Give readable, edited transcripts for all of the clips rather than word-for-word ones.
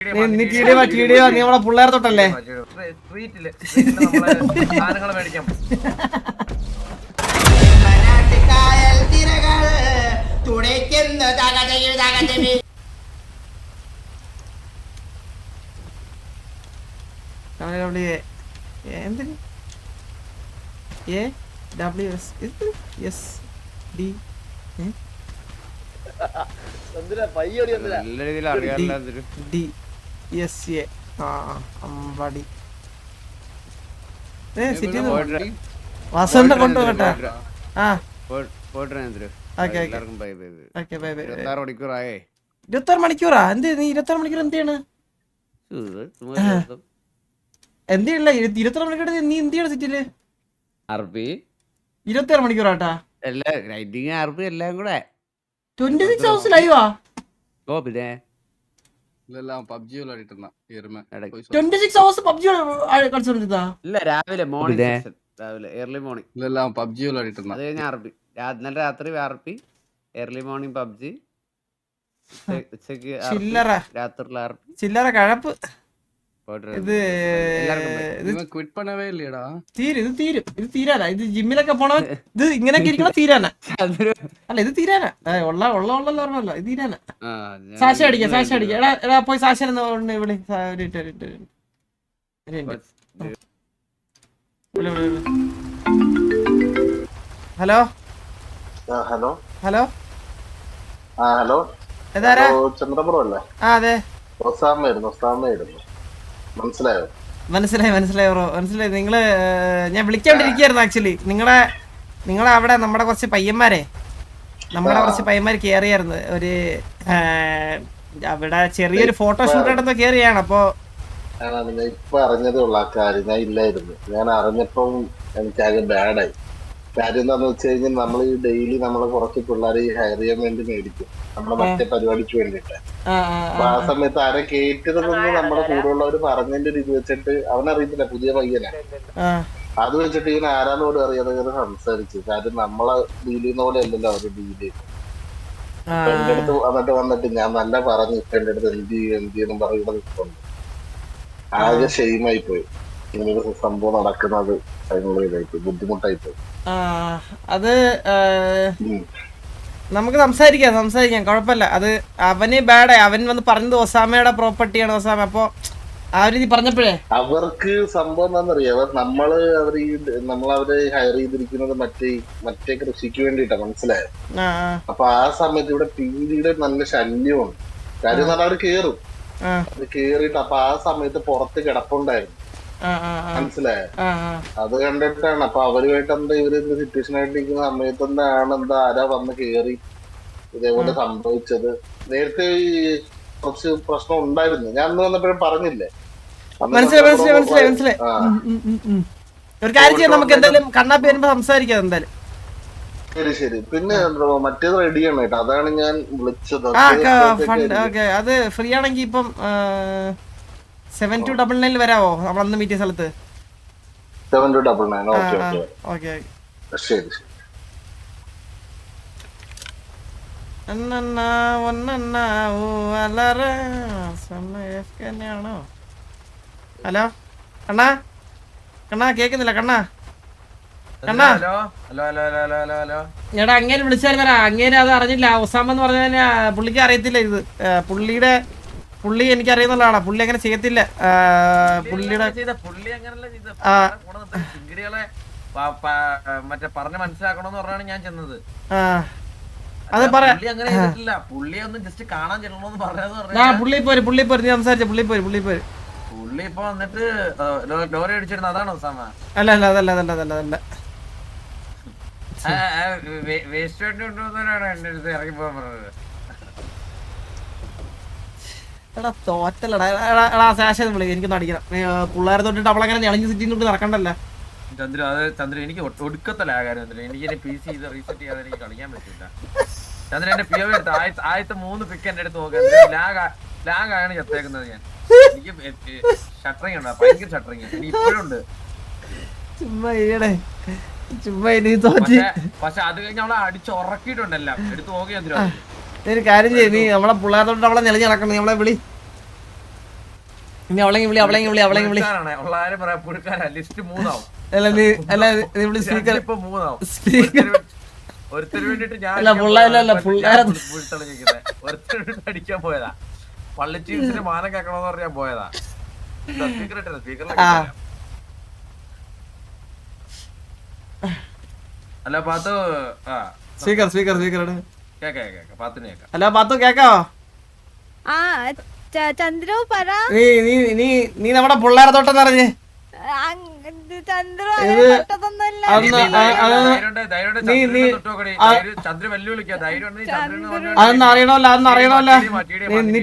നീ കീടിയ നീ നമ്മളെ പിള്ളേർ തൊട്ടല്ലേ സ്ട്രീറ്റില് സാധനങ്ങൾ മേടിക്കാം. എന്തിന് വാസന്റെ കൊണ്ടു കേട്ടാ. ആ 26 മണിക്കൂറാ? എന്ത് നീ 26 മണിക്കൂർ എന്താണ് എന്തില്ല 26 മണിക്കൂർ നീ എന്ത് ചെയ്യണം സിറ്റിയില്? 26 മണിക്കൂറാട്ടാ? 26 hours ലൈവാ? പിന്നെ 26 hours പബ്ജി കളിച്ചോണ്ടിരുന്നാ? ഇല്ല, രാവിലെ മോർണിംഗ് ഏർലി മോർണിംഗ് പബ്ജി അത് കഴിഞ്ഞ RP, ഇന്നലെ രാത്രി RP, ഏർലി മോർണിംഗ് പബ്ജി, ഉച്ചക്ക് ചില്ലറ കഴപ്പ്. ഇത് ക്വിറ്റ് பண்ணவே இல்லையடா. ഇത് തീരാനാ. ഇത് ജിമ്മിലൊക്കെ പോണവൻ ഇത് ഇങ്ങനെയൊക്കെ ഇരിക്കണം തീരാനാ. അല്ല ഇത് തീരാനാ. ഓർമ്മല്ലോ ഇത് തീരാനാ. സാശ അടിക്കാം. എടാ പോയി സാശനെ വിളി. ഹലോ ഹലോ ഹലോ ഇതാരാ? ചന്ദ്രപുരം അല്ലേ? ആ അതെ മനസ്സിലായോ? മനസ്സിലായി ബ്രോ, മനസ്സിലായി. നിങ്ങള് ഞാൻ വിളിക്കാണ്ടിരിക്കായിരുന്നു ആക്ച്വലി. നിങ്ങളെ അവിടെ നമ്മുടെ കുറച്ച് പയ്യന്മാര് കേറിയായിരുന്നു. ഒരു അവിടെ ചെറിയൊരു ഫോട്ടോഷൂട്ട് നടന്നോ കേറിയാണ്. അപ്പൊ ഇപ്പൊ അറിഞ്ഞതുള്ള ആ കാര്യം ഞാൻ ഇല്ലായിരുന്നു. ഞാൻ അറിഞ്ഞപ്പം എനിക്കാകെ ബാഡായി. കാര്യം എന്താന്ന് വെച്ച് കഴിഞ്ഞാൽ നമ്മൾ ഈ ഡെയിലി നമ്മളെ കുറച്ച് പിള്ളേരെ ഹയർ ചെയ്യാൻ വേണ്ടി മേടിക്കും നമ്മളെ മറ്റേ പരിപാടിക്ക് വേണ്ടിട്ട്. അപ്പൊ ആ സമയത്ത് ആരെ കേറ്റതെന്ന് നമ്മുടെ കൂടെയുള്ളവര് പറഞ്ഞതിന്റെ ഒരു ഇത് വെച്ചിട്ട് അവനറിയത്തില്ല, പുതിയ പയ്യനെ. അത് വെച്ചിട്ട് ഇവൻ ആരാന്നോട് അറിയാതെ സംസാരിച്ചു. കാര്യം നമ്മളെ ഡീൽ ചെയ്യുന്ന പോലെ അല്ലല്ലോ അവര് ഡീൽ ചെയ്തു. എന്റെ അടുത്ത് വന്നിട്ട് ഞാൻ നല്ല പറഞ്ഞു, ഇപ്പൊ എന്റെ അടുത്ത് എന്ത് ചെയ്യുന്നു പറയുന്നത് നിൽക്കുന്നു. ആകെ ഷെയിമായി പോയി. ഇങ്ങനൊരു സംഭവം നടക്കുന്നത് ബുദ്ധിമുട്ടായി പോയി. അത് നമുക്ക് സംസാരിക്കാം കുഴപ്പമില്ല. അത് അവന് ബാഡായി. അവൻ വന്ന് പറഞ്ഞത് ഒസാമയുടെ പ്രോപ്പർട്ടിയാണ് ഒസാമ. അപ്പൊ ആ ഒരു രീതി പറഞ്ഞപ്പോഴേ അവർക്ക് സംഭവം എന്താണെന്നറിയാം, നമ്മളവരെ ഹയർ ചെയ്തിരിക്കുന്നത് മറ്റേ കൃഷിക്ക് വേണ്ടിട്ടാ, മനസ്സിലായോ? അപ്പൊ ആ സമയത്ത് ഇവിടെ പീടിയുടെ നല്ല ശല്യമാണ്. കാര്യം എന്ന് പറഞ്ഞാൽ അവര് കേറും. അത് കേറിയിട്ട് അപ്പൊ ആ സമയത്ത് പുറത്ത് കിടപ്പുണ്ടായിരുന്നു, മനസ്സിലായോ? അത് കണ്ടിട്ടാണ്. അപ്പൊ അവരുമായിട്ട് ഇവര് സിറ്റുവേഷൻ ആയിട്ടിരിക്കുന്ന സമയത്ത് ആരാ വന്ന് കേറി ഇതേപോലെ സംഭവിച്ചത്. നേരത്തെ ഈ കുറച്ച് പ്രശ്നം ഉണ്ടായിരുന്നു. ഞാൻ അന്ന് വന്നപ്പോഴും പറഞ്ഞില്ലേ. മനസ്സിലായി. ഒരു കാര്യം ചെയ്യാം, നമുക്ക് എന്തായാലും കണ്ണാപ്പി വരുമ്പോ സംസാരിക്കാം എന്തായാലും. ശരി. പിന്നെ മറ്റേത് റെഡിയാണ് കേട്ടോ, അതാണ് ഞാൻ വിളിച്ചത്. അത് ഫ്രീ ആണെങ്കിൽ ഇപ്പം 7299 വരാവോ? നമ്മളന്ന് മീറ്റിയ സ്ഥലത്ത് 7299. ഓക്കെ ശരി. ഹലോ കണ്ണാ കേക്കുന്നില്ല? കണ്ണാ എടാ അങ്ങേര് വിളിച്ചായിരുന്നടാ. അങ്ങേര് അത് അറിഞ്ഞില്ല. ഒസാമ എന്ന് പറഞ്ഞാൽ പുള്ളിക്ക് അറിയത്തില്ല ഇത്. പുള്ളി എനിക്ക് അറിയുന്നുള്ള ആളാ. പുള്ളി അങ്ങനെ ചെയ്യത്തില്ല. പുള്ളിയുടെ മറ്റേ പറഞ്ഞ് മനസ്സിലാക്കണോന്ന് പറഞ്ഞാണ് ഞാൻ ചെന്നത്. അത് പറയാ പുള്ളി ഒന്ന് ജസ്റ്റ് കാണാൻ ചെല്ലണോന്ന് പറയാന്ന് പുള്ളി പോര് നീ സംസാരിച്ച പുള്ളി പോര്. പുള്ളി ഇപ്പൊ വന്നിട്ട് ലോറി അടിച്ചിരുന്ന അതാണോ ഒസാമ? അല്ല വേസ്റ്റ് വേണ്ടി കൊണ്ടുവന്നവരാണ് എന്റെ അടുത്ത് ഇറങ്ങി പോകാൻ പറഞ്ഞത്. എടാ തോറ്റല്ലടാ. ശേഷം വിളി, എനിക്കൊന്ന് അടിക്കണം. പിള്ളേരെ തൊട്ടിട്ട് അവളങ്ങനെ ഞെളിഞ്ഞ് സിറ്റിന്ന് നടക്കണ്ടല്ലോ. ചന്ദ്ര എനിക്ക് ഒടുക്കത്തല്ല ആ കാര്യം. എനിക്ക് PC ഇത് റീസെറ്റ് ചെയ്യാതെ എനിക്ക് കളിക്കാൻ പറ്റില്ല. ചന്ദ്ര എന്റെ PO എടുത്ത് ആദ്യത്തെ 3 പിക്ക് എന്റെ അടുത്ത് നോക്കാൻ ലാഗാണ് ചത്തേക്കുന്നത്. ഞാൻ എനിക്ക് ഷട്ടറിങ് ഉണ്ട്, ഭയങ്കര ഷട്ടറിങ് എനിക്ക് ഇപ്പോഴും ഉണ്ട്. പക്ഷെ അത് കഴിഞ്ഞ് അവളെ അടിച്ച് ഉറക്കിയിട്ടുണ്ടല്ലോ. എടുത്ത് നോക്കി ചന്ദ്ര. ഒരു കാര്യം ചെയ്യ്, നീ നമ്മളെ പിള്ളേരോട്ട് അവളെ നിലഞ്ഞ് നടക്കണം. നമ്മളെ വിളി ഇനി അവളെങ്കിൽ വിളി പുഴുക്കാനാണ്. ഉള്ള ആരും പറയാം പുഴുക്കാനാ. ലിസ്റ്റ് 3 ആവും. അല്ല നീ വിളി സ്പീക്കർ ഇപ്പൊ 3 ആവും. സ്പീക്കർ ഒരുത്തര് വേണ്ടിട്ട് ഞാൻ അല്ല പുള്ളേരല്ല ഒരുത്തര് വേണ്ടിട്ട് അടിക്കാൻ പോയതാ. പള്ളി ചീഫ്സിന് മാനം കേക്കണോന്ന് പറഞ്ഞാൽ പോയതാ. സ്പീക്കർ ഇട്ടത് സ്പീക്കറിലെ അല്ല പാത്തു. സ്പീക്കർ കേക്കാം പാത്തിന് കേക്കാം. അല്ല പാത്തു കേക്കാവോ? ചന്ദ്രു പറ. നീ നമ്മുടെ പിള്ളേരെ തൊട്ടെന്ന് പറഞ്ഞേ. ചന്ദ്രു അതൊന്നും അറിയണമല്ലോ നീ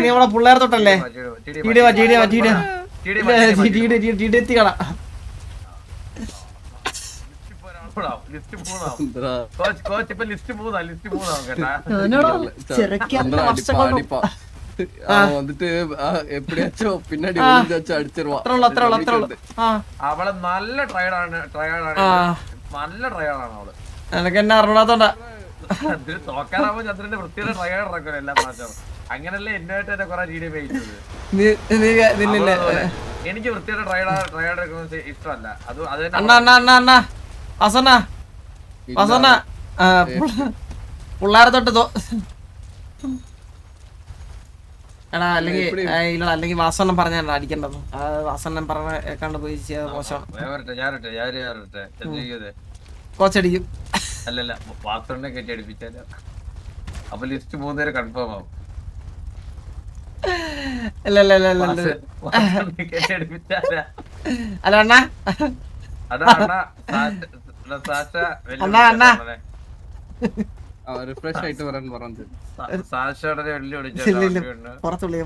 നമ്മളെ പിള്ളേരെ തൊട്ടല്ലേ? എത്തിക്കണ வந்துட்டு எப்படியாச்சும் பின்னாடி ஒளிஞ்சாச்சும் அடிச்சிருவான். അവള് നല്ല ട്രയലാണ്. നല്ല ട്രയലാണ് അവള്. എനക്ക് എന്നെ അറിഞ്ഞാത്തോണ്ടാ തോക്കാറാവുമ്പോ ചന്ദ്രന്റെ വൃത്തിയുടെ ട്രയൽ ഇറക്കും എല്ലാ പ്രാവശ്യം. അങ്ങനല്ലേ എന്നുമായിട്ട് തന്നെ കൊറേ രീതി ഉപയോഗിച്ചത്. എനിക്ക് വൃത്തിയുടെ ട്രയൽ എടുക്കുന്നത് ഇഷ്ടമല്ല. അത് പിള്ളേരെ തൊട്ട് എടാ അല്ലെങ്കിൽ വാസണ്ണം പറഞ്ഞാ അടിക്കേണ്ടത്. വാസണ്ണം പറഞ്ഞ കണ്ടു പോയി മോശമാണ്. കോച്ചടിക്കും. അല്ലല്ല വാസണ്ണെ കെട്ടി അടിപ്പിച്ചാലോ? അപ്പൊ ലിസ്റ്റ് 3 പേര് കൺഫേം ആവും. അല്ല അണ്ണാ റിഫ്രഷ് ആയിട്ട് വരാൻ പറഞ്ഞു. പുറത്തുള്ളി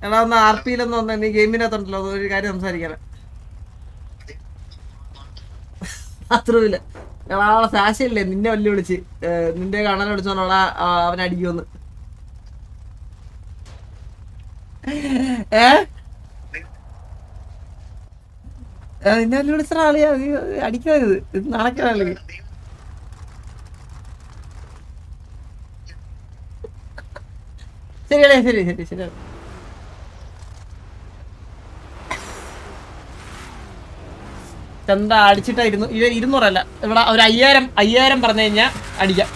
എടാ ഒന്ന് RP-യിലൊന്നും വന്നേ. നീ ഗെയിമിനകത്തുണ്ടല്ലോ ഒരു കാര്യം സംസാരിക്കാനാ. അത്രയില്ല എടാ സാശയില്ലേ നിന്നെ വല്യ വിളിച്ച് നിന്റെ കാണാൻ വിളിച്ചോളാ അവൻ അടിക്കുമെന്ന്. നിന്നെ വല്യ വിളിച്ച ആളിയാ നീ അടിക്കരുത്. ഇത് നടക്കാനല്ലെങ്കിൽ ശരിയല്ലേ? ശരി ചന്ത അടിച്ചിട്ടായിരുന്നു. 200 ഇവിടെ ഒരു 5000 പറഞ്ഞു കഴിഞ്ഞാൽ അടിക്കാം.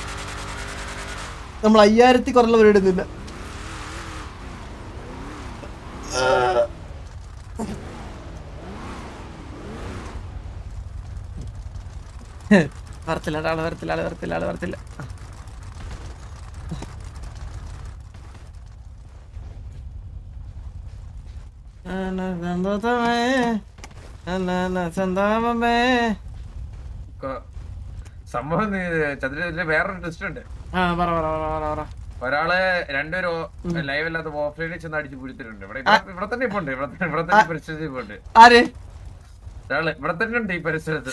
നമ്മൾ 5000 കുറഞ്ഞവരിടുന്നില്ല. വരത്തില്ല. സംഭവം ചന്ദ്രന്റെ വേറൊരു ടെസ്റ്റ് ഉണ്ട്. ഒരാള് രണ്ടുപേരും ലൈവ് അല്ലാത്ത ഓഫ്ലൈനിൽ ചെന്ന് അടിച്ച് പിടിച്ചിട്ടുണ്ട്. ഇവിടെ തന്നെ ഇപ്പൊ ഉണ്ട്. ഇവിടെ തന്നെ പരിസരത്ത് ഇപ്പൊ ഉണ്ട്. ഒരാള് ഇവിടെ തന്നെ ഉണ്ട് ഈ പരിസരത്ത്.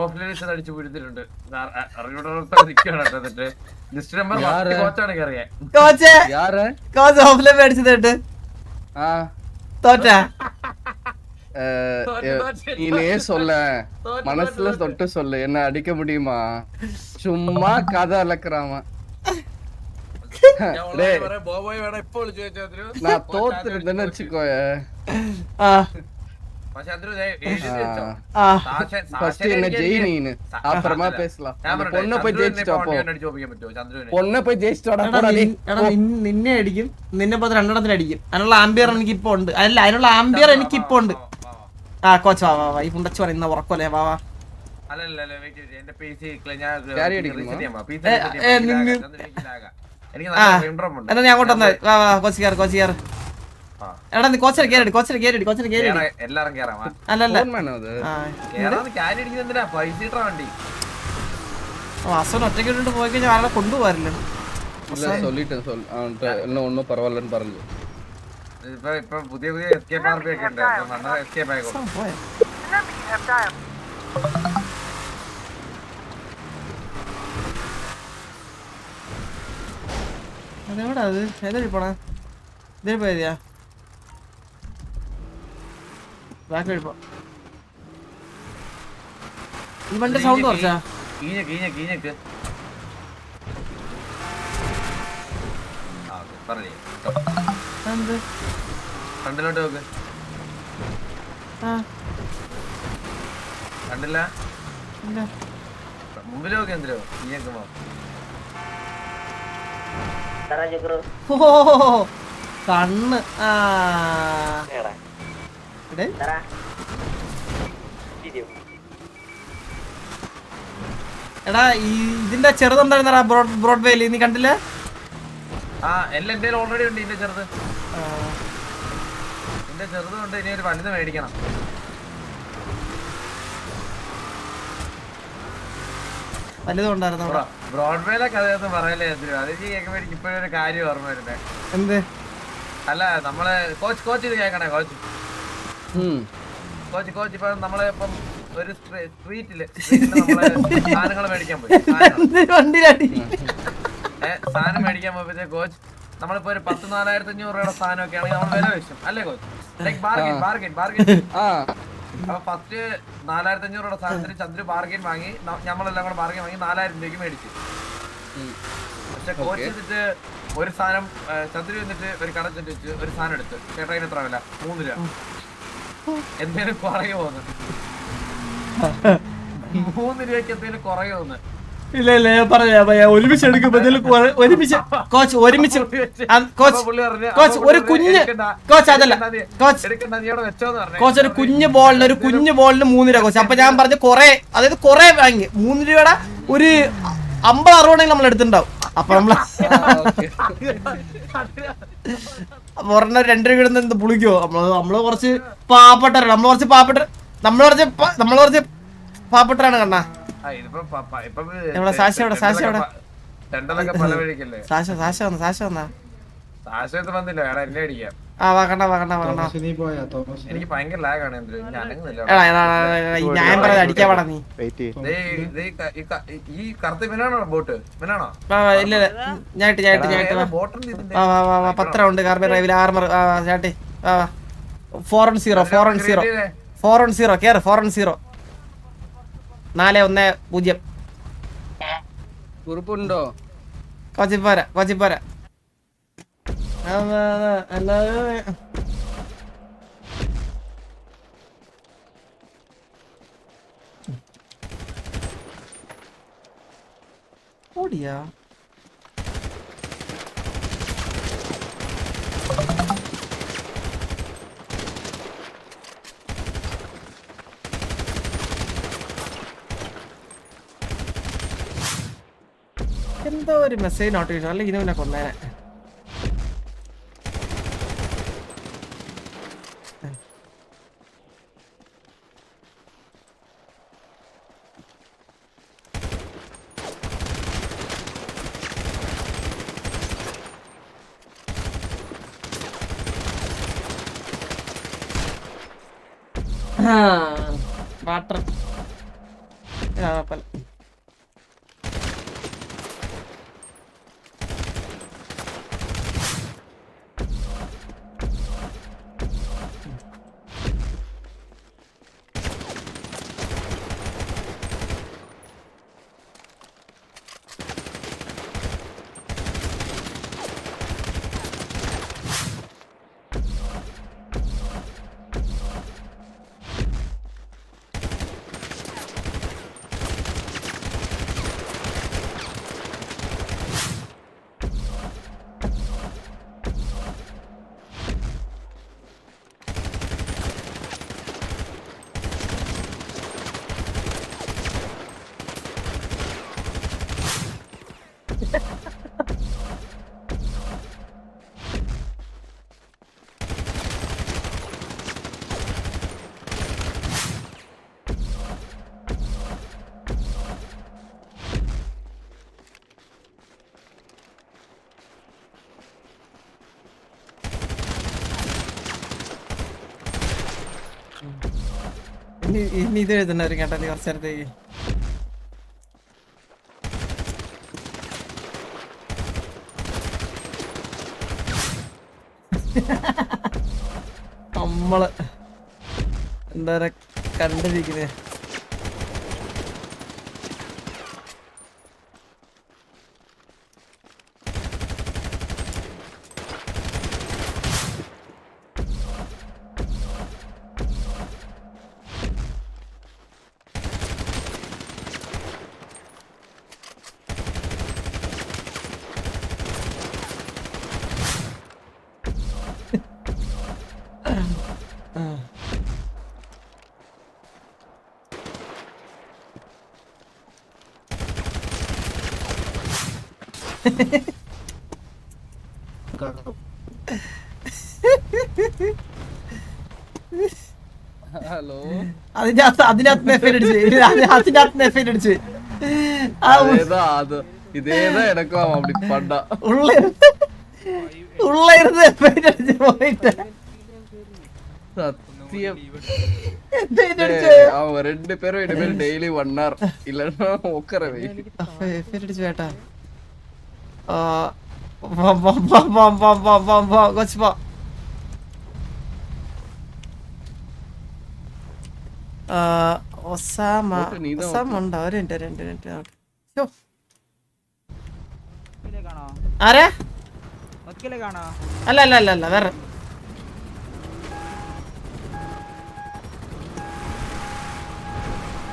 ഓഫ്ലൈനിൽ ചെന്ന് അടിച്ച് പിടിച്ചിട്ടുണ്ട്. അറിയൂടെ ലിസ്റ്റ് നമ്പർ കോച്ചാണ് കയറിയാ. நீனே சொல்ல மனசுல தொட்டு சொல்லு. என்ன அடிக்க முடியுமா? சும்மா கதை அளக்குறாமா. நான் தோத்துருந்தேன்னு வச்சுக்கோய. என்ன ஜெயி நீனு அப்புறமா பேசலாம். பொண்ணை போய் ஜெயிச்சுட்டு നിന്നെ അടിക്കും. നിന്നെ പോ 2 അടിക്കും. അതിനുള്ള ആംബിയർ എനിക്ക് ഇപ്പൊ ഉണ്ട്. അതിനുള്ള ആംബിയർ എനിക്ക് ഇപ്പൊ ഉണ്ട്. കോച്ച് വാ ഈ പുണ്ടച്ച് പറയുന്ന ഉറക്കല്ലേ വാ. എന്നാ ഞാൻ അങ്ങോട്ട് വന്നാ വാ കോച്ച് കയർ. എടാ നീ കോച്ചർ കേറി. എല്ലാരും കേറാം. അല്ലല്ല വാസവൻ ഒറ്റയ്ക്ക് ഇട്ടിട്ട് പോയി കഴിഞ്ഞാൽ ആളെ കൊണ്ടുപോകാറില്ല. ഒന്നും പറവല്ലെന്ന് പറഞ്ഞു. ഇപ്പൊ പുതിയ എസ്കേപ്പ് RP ഒക്കെ ഉണ്ട്. എസ്കേപ്പ് ആയിക്കോട്ടെ. അതെവിടാ അത്? ഏതാ പോണേ? ഇതിൽ പോയതിയാ? ബാക്ക് വഴി പോ. ഈ വണ്ടി സൗണ്ട് കുറച്ചാ? കീഞ്ഞക്ക് പറഞ്ഞേ എന്ത്? ഫ്രണ്ടിലോട്ട് നോക്ക്. ആ കണ്ടില്ല? ഇല്ല. മുമ്പിൽ നോക്ക്. എന്തിനോ കീഞ്ഞക്കുമ്പോ ഓ കണ്ണ്. ആ എടേ എടാ ഇതിന്റെ ചെറുതുണ്ടായിരുന്നടാ ബ്രോഡ്വേയിൽ, നീ കണ്ടില്ല? ആ എല്ലാം എന്റെ ഓൾറെഡി ഉണ്ട്. ഇതിന്റെ ചെറുത് കൊണ്ട് ഇനി ഒരു വലുത് മേടിക്കണം. വലുതുണ്ടായിരുന്നു. ബ്രോഡ്വേയിലെ കഥയൊന്നും പറയല്ലേ എന്തിനു? അത് കേൾക്കുമ്പോ എനിക്ക് ഇപ്പോഴും ഒരു കാര്യം ഓർമ്മ വരുന്നേ. എന്ത്? അല്ല നമ്മള് കോച്ച് ഇത് കേൾക്കണേ. കോച്ച് ഇപ്പൊ നമ്മള് ഇപ്പം ഒരു സ്ട്രീറ്റില് നമ്മള് സാധനങ്ങൾ മേടിക്കാൻ പോയി. സാധനം മേടിക്കാൻ പോയപ്പോഴത്തെ കോച്ച് നമ്മളിപ്പോ ഒരു 10,000-4,500 രൂപയുടെ സാധനമൊക്കെ ആണെങ്കിൽ നമ്മൾ വില വെച്ചും അല്ലേ കോച്ച്? Like bargain. അപ്പൊ ഫസ്റ്റ് 4,500 രൂപയുടെ സാധനത്തിന് ചന്ദ്രു ബാർഗൈൻ വാങ്ങി, നമ്മളെല്ലാം കൂടെ ബാർഗൈൻ വാങ്ങി 4,000 രൂപയ്ക്ക് മേടിച്ചു. പക്ഷെ കോച്ച് എന്നിട്ട് ഒരു സാധനം ചന്ദ്രു എന്നിട്ട് ഒരു കട ചെന്നിട്ട് ഒരു സാധനം എടുത്ത് ചേട്ടാ ഇതിന് എത്ര വില? 3 രൂപ. എന്തേലും കുറയോ ഒന്ന്? 3 രൂപയ്ക്ക് എന്തേലും കുറയോ ഒന്ന്? ഇല്ല ഇല്ല ഞാൻ പറയാ ഒരുമിച്ച് എടുക്കുമ്പോ ഒരുമിച്ച് കോച്ച് ഒരുമിച്ച് കോച്ച് ഒരു കുഞ്ഞ് കോച്ച് അതല്ല കോച്ച് ഒരു കുഞ്ഞു ബോളിന് 3 രൂപ കോച്ച്. അപ്പൊ ഞാൻ പറഞ്ഞു കൊറേ, അതായത് കൊറേ വാങ്ങി 3 രൂപയുടെ ഒരു 50-60 നമ്മൾ എടുത്തിട്ടുണ്ടാവും. അപ്പൊ നമ്മള് ഒരെണ്ണം 2 രൂപ ഇടുന്ന എന്ത് പുളിക്കോ? നമ്മള് കുറച്ച് പാവപ്പെട്ടവരാണ്. നമ്മള് കുറച്ച് പാവപ്പെട്ടവരാണ് കണ്ണാ. സാശ വന്നാ എനിക്ക് ഭയങ്കര ലാഗാണ്. ഞാൻ പറയാ അടിക്കാൻ പാടാ നീ. ഈ കറുത്ത മിനാണോ ബോട്ട്? മിനാണോ? ഇല്ല ഞാട്ട് 10 റൗണ്ട് കാർബൺ ഡ്രൈവിൽ ആർമർ ചാട്ടി 4-0 കേറ് 4-0 4-1-0 കുറിപ്പുണ്ടോ? കൊച്ചിപ്പോര ഓടിയാ എന്തോ ഒരു മെസ്സേജ് നോട്ടിഫിക്കേഷൻ അല്ല ഇനുവിനെ കൊന്നേനെ. വാട്ടർ ഇനി ഇത് എഴുതണ്ടായിരുന്നു കേട്ടോ നീ കുറച്ച് നേരത്തേക്ക്. നമ്മള് എന്താ കണ്ടിരിക്കുന്നേ. ഹലോ അതിനകത്ത് എഫൈൻ അടിച്ച് അതേതാ അത് ഇതേതാ എനക്കും അപ്പടി പണ്ട ഉള്ള എഫൈൻ അടിച്ച് പോയിട്ട് സത്യം എഫൈൻ അടിച്ച് அவன் 2 பேரும் இனிமேல் டெய்லி 1 hour இல்லன்னா உட்காரவே എഫൈൻ അടിച്ച് വേട്ടാ. കൊച്ചു പോ. ഒസാമ ഉണ്ടോ? ഒരു മിനിറ്റ്. ആരാ? അല്ല വേറെ